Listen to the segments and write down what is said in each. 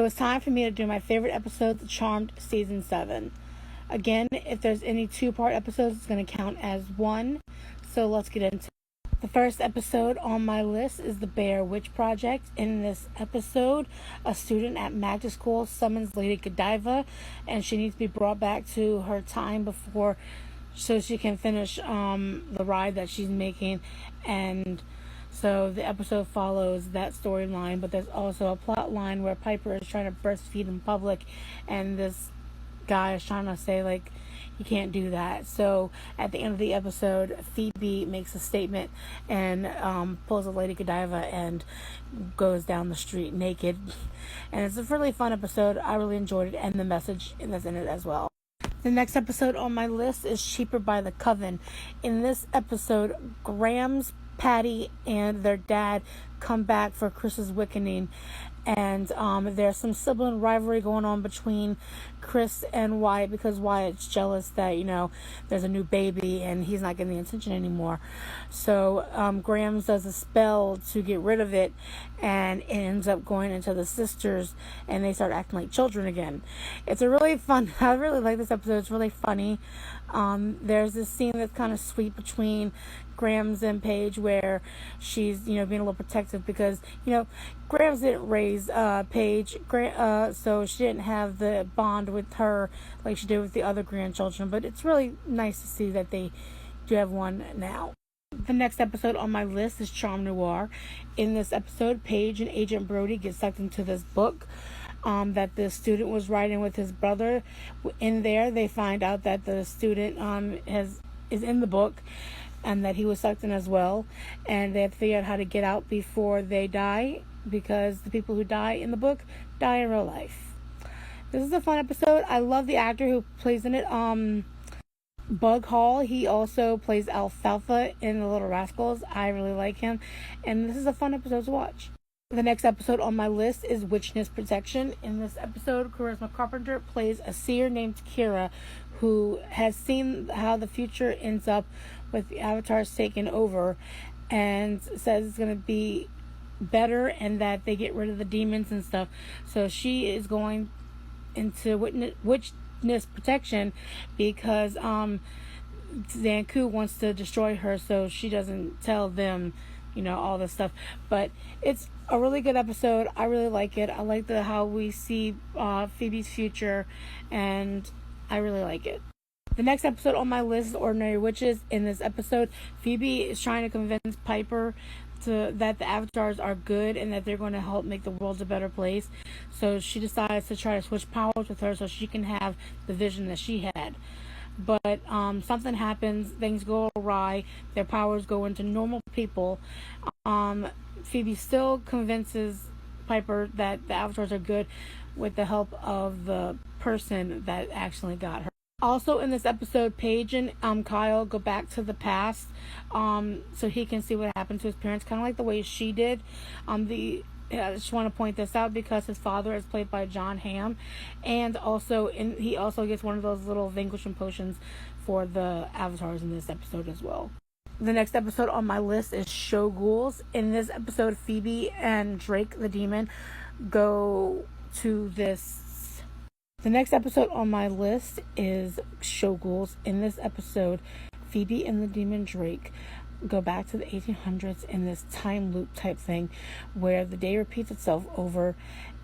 So it's time for me to do my favorite episode, The Charmed Season 7. Again, if there's any 2-part episodes, it's going to count as one. So let's get into it. The first episode on my list is the Blair Witch Project. In this episode, a student at Magda School summons Lady Godiva, and she needs to be brought back to her time before, so she can finish the ride that she's making. And so the episode follows that storyline, but there's also a plot line where Piper is trying to breastfeed in public, and this guy is trying to say, like, you can't do that. So at the end of the episode, Phoebe makes a statement and pulls a Lady Godiva and goes down the street naked. And it's a really fun episode. I really enjoyed it, and the message that's in it as well. The next episode on my list is Cheaper by the Coven. In this episode, Grams, Patty, and their dad come back for Chris's Wickening, and there's some sibling rivalry going on between Chris and Wyatt, because Wyatt's jealous that, you know, there's a new baby and he's not getting the attention anymore. So Grams does a spell to get rid of it, and it ends up going into the sisters, and they start acting like children again. It's a really fun, I really like this episode. It's really funny. There's this scene that's kind of sweet between Grams and Paige, where she's, you know, being a little protective because, you know, Grams didn't raise Paige, so she didn't have the bond with her like she did with the other grandchildren. But it's really nice to see that they do have one now. The next episode on my list is Charm Noir. In this episode, Paige and Agent Brody get sucked into this book that the student was writing with his brother. In there, they find out that the student is in the book, and that he was sucked in as well, and they have to figure out how to get out before they die, because the people who die in the book die in real life. This is a fun episode. I love the actor who plays in it, Bug Hall. He also plays Alfalfa in The Little Rascals. I really like him, and this is a fun episode to watch. The next episode on my list is Witchness Protection. In this episode, Charisma Carpenter plays a seer named Kira, who has seen how the future ends up with the Avatars taking over, and says it's going to be better and that they get rid of the demons and stuff. So she is going into Witchness Protection because Zanku wants to destroy her, so she doesn't tell them, you know, all this stuff. But it's a really good episode. I really like it. I like how we see Phoebe's future, and I really like it. The next episode on my list is Ordinary Witches. In this episode, Phoebe is trying to convince Piper that the Avatars are good and that they're going to help make the world a better place. So she decides to try to switch powers with her so she can have the vision that she had. But something happens, things go awry, their powers go into normal people. Phoebe still convinces Piper that the Avatars are good with the help of the person that actually got her. Also in this episode, Paige and Kyle go back to the past so he can see what happened to his parents, kind of like the way she did. I just want to point this out because his father is played by John Hamm, and also he also gets one of those little vanquishing potions for the Avatars in this episode as well. The next episode on my list is Show Ghouls. In this episode, Phoebe and Drake the Demon go to this. The next episode on my list is Show Ghouls. In this episode, Phoebe and the Demon Drake go back to the 1800s in this time loop type thing where the day repeats itself over,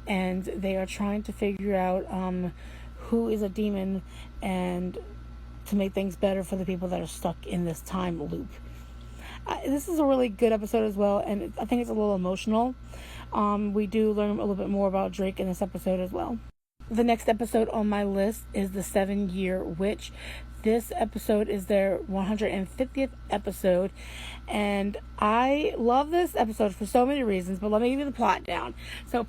and they are trying to figure out who is a demon and to make things better for the people that are stuck in this time loop. This is a really good episode as well, and I think it's a little emotional. We do learn a little bit more about Drake in this episode as well. The next episode on my list is The 7-Year Witch. This episode is their 150th episode, and I love this episode for so many reasons, but let me give you the plot down. So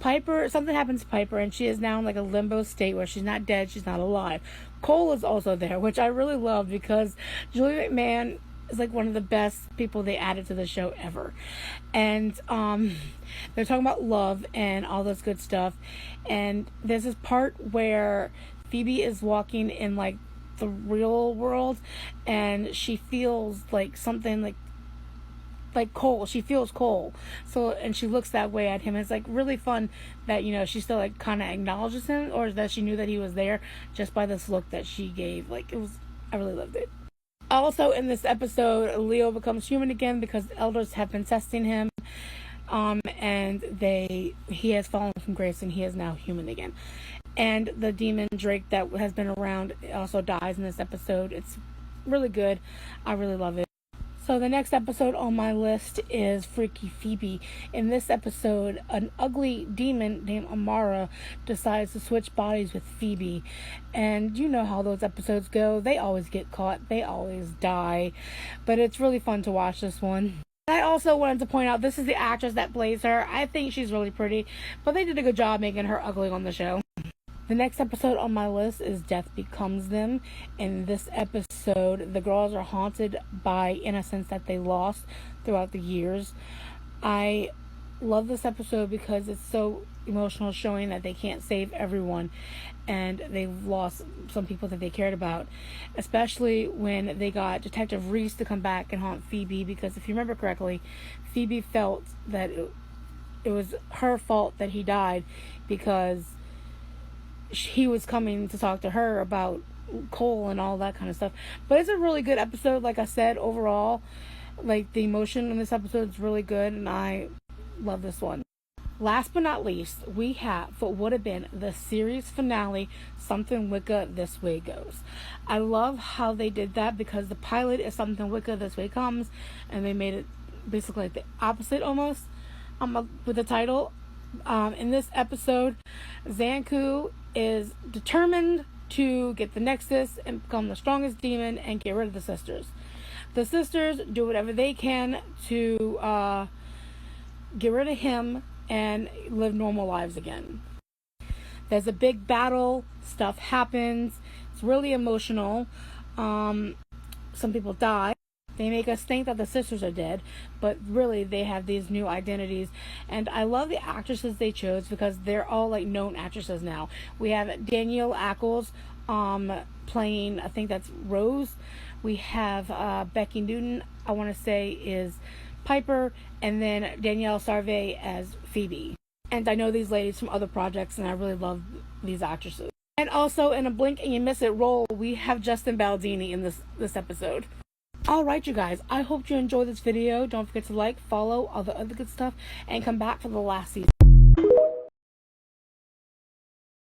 something happens to Piper, and she is now in like a limbo state where she's not dead, she's not alive. Cole is also there, which I really love because Julie McMahon is like one of the best people they added to the show ever. And they're talking about love and all this good stuff. And there's this part where Phoebe is walking in like the real world, and she feels like something like like Cole. She feels Cole. So, and she looks that way at him. It's like really fun that, you know, she still like kind of acknowledges him, or that she knew that he was there just by this look that she gave. Like, it was, I really loved it. Also in this episode, Leo becomes human again because the elders have been testing him. And he has fallen from grace and he is now human again. And the demon Drake that has been around also dies in this episode. It's really good. I really love it. So the next episode on my list is Freaky Phoebe. In this episode, an ugly demon named Amara decides to switch bodies with Phoebe. And you know how those episodes go. They always get caught. They always die. But it's really fun to watch this one. I also wanted to point out, this is the actress that plays her. I think she's really pretty, but they did a good job making her ugly on the show. The next episode on my list is Death Becomes Them. In this episode, the girls are haunted by innocence that they lost throughout the years. I love this episode because it's so emotional, showing that they can't save everyone and they've lost some people that they cared about, especially when they got Detective Reese to come back and haunt Phoebe, because if you remember correctly, Phoebe felt that it was her fault that he died because he was coming to talk to her about Cole and all that kind of stuff. But it's a really good episode. Like I said, overall, like the emotion in this episode is really good, and I love this one. Last but not least, we have what would have been the series finale, Something Wicca This Way Goes. I love how they did that because the pilot is Something Wicca This Way Comes, and they made it basically like the opposite almost with the title. In this episode, Zanku is determined to get the Nexus and become the strongest demon and get rid of the sisters. The sisters do whatever they can to get rid of him and live normal lives again. There's a big battle, stuff happens, it's really emotional. Some people die. They make us think that the sisters are dead, but really they have these new identities. And I love the actresses they chose because they're all like known actresses now. We have Danielle Ackles playing, I think that's Rose. We have Becky Newton, I want to say is Piper, and then Danielle Sarve as Phoebe. And I know these ladies from other projects, and I really love these actresses. And also in a blink and you miss it role, we have Justin Baldini in this episode. Alright, you guys, I hope you enjoyed this video. Don't forget to like, follow, all the other good stuff, and come back for the last season.